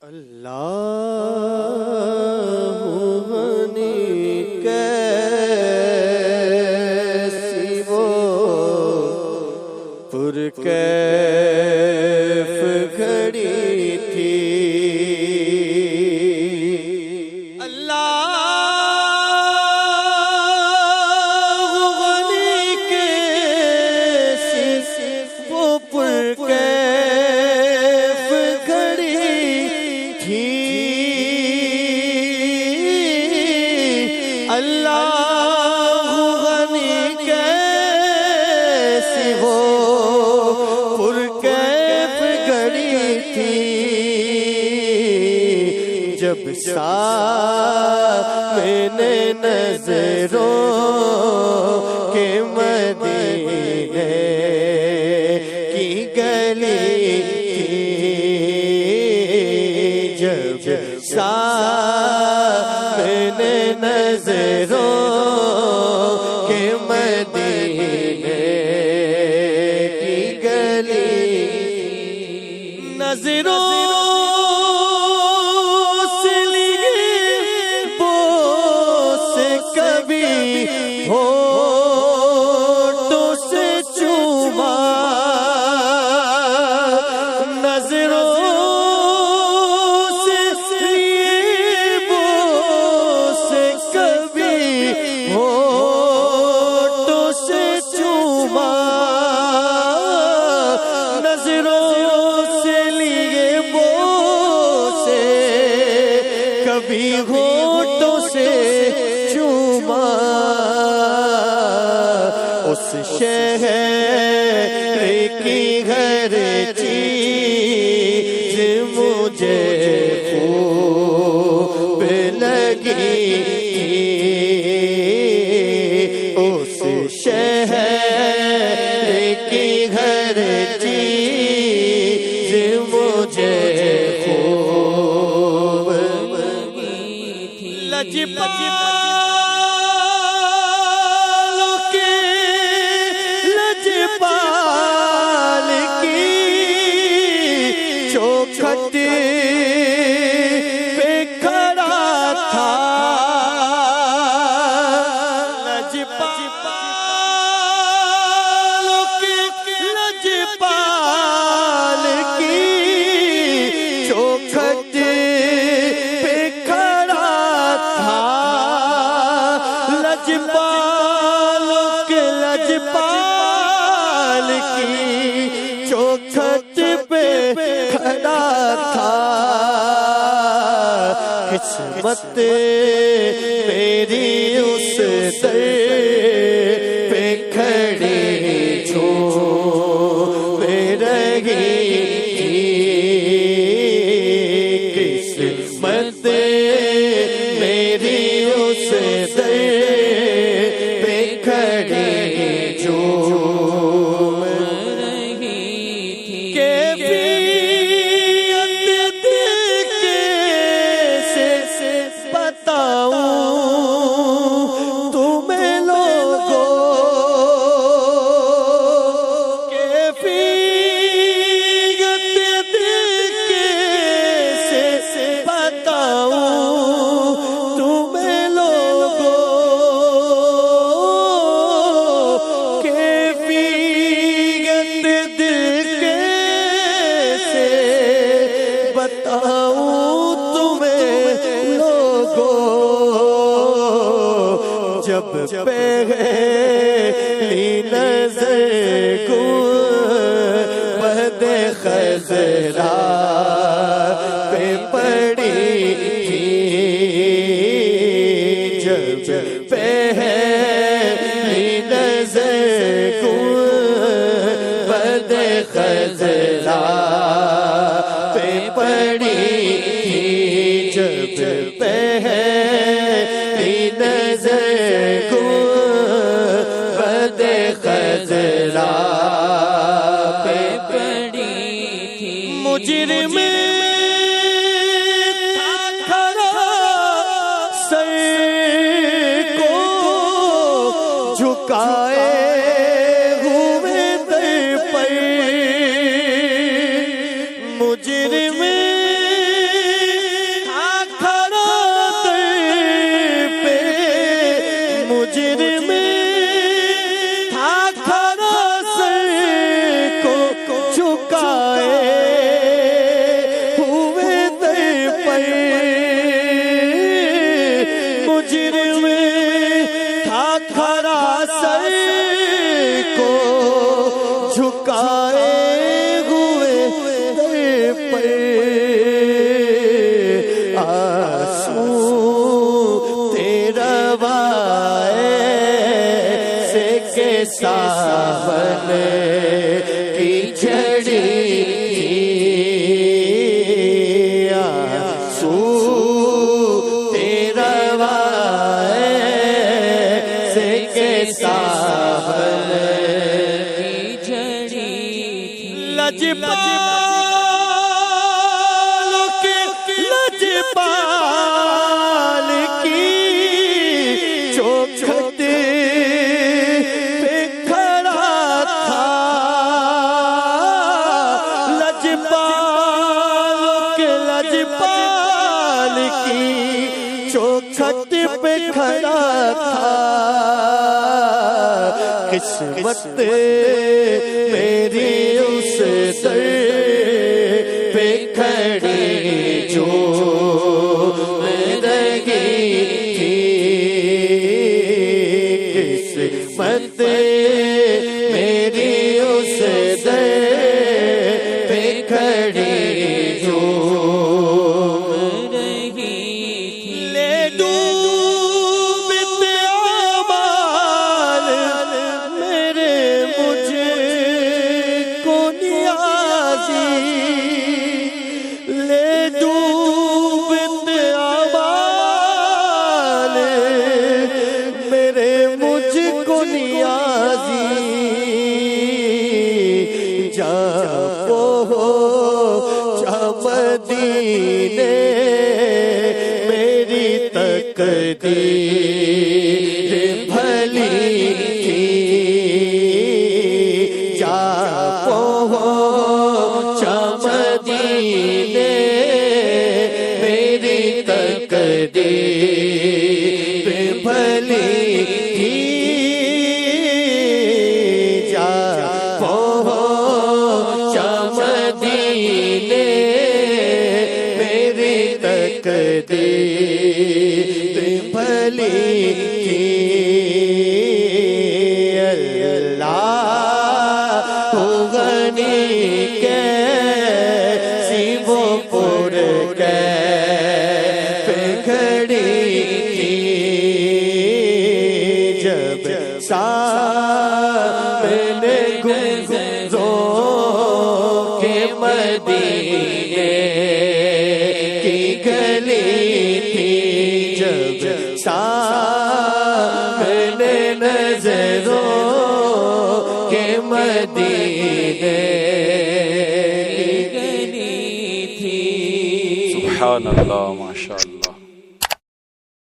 اللہ غنی کیسی وہ پرکیف گھڑی تھی، اللہ غنی کیسی وہ پرکیف گھڑی تھی، اللہ غنی کیسی وہ پرکیف گھڑی تھی، جب سامنے نظروں کے مدینے کی گلی تھی، جب سامنے نظروں کے مدینے کی گلی، نظروں سے لیے بوس کبھی ہونٹوں سے چوما، نظروں سے لیے بوس کبھی ہونٹوں سے چوما، نظروں سے لیے بوس کبھی ہونٹوں سے چوما، اس شہر کی ہر چیز مجھے خوب لگی تھی، اس شہر کی ہر چیز مجھے خوب لگی تھی، لجپال کی چوکھٹ پہ کھڑا تھا، لجپال کی چوکھٹ پہ کھڑا تھا، لجپال کی چوکھٹ پہ کھڑا تھا، قسمت میری اس در پہ کھڑی چھوڑ رہی تھی، قسمت میری اس در پہ کھڑی چھوڑ رہی تھی، کیفیت دل کیسے بتاؤں تمہیں لوگوں، کیفیت دل کیسے بتاؤں تمہیں لوگوں، کیفیت دل کیسے بتاؤں تمہیں لوگوں، جب پہلی نظر گنبد خضرا پہ پڑی تھی، جب پہلی نظر گنبد خضرا پہ پڑی تھی، جب پہلی نظر گنبد خضرا پہ پڑی تھی، مجرم تھا کھڑا سر کو جھکائے ہوئے در پر، مجرم پر مجرم تھا کھڑا سر کو جھکائے ہوئے در پر آنسو تیرا وائے کے ساون کی جھڑی آنسو تیرا وائے کے ساون کی جھڑی لجپالوں کے لجپال کی چوکھٹ چوکھٹ پہ کھڑا تھا قسمت میری اس در پہ کھڑی جو رہی تھی قسمت میری اس در پہ کھڑی جو مدینے میری تقدیر بھلی تھی جا پہنچا مدینے میری تقدیر بھلی تھی جا پہنچا مدینے تقدیر بھلی تھی اللہ غنی کیسی وہ پر کیف کھڑی تھی جب سامنے گلزاروں کے مدینے سامنے نظروں کے مدینے کی گلی تھی. سبحان اللہ، ماشاء اللہ.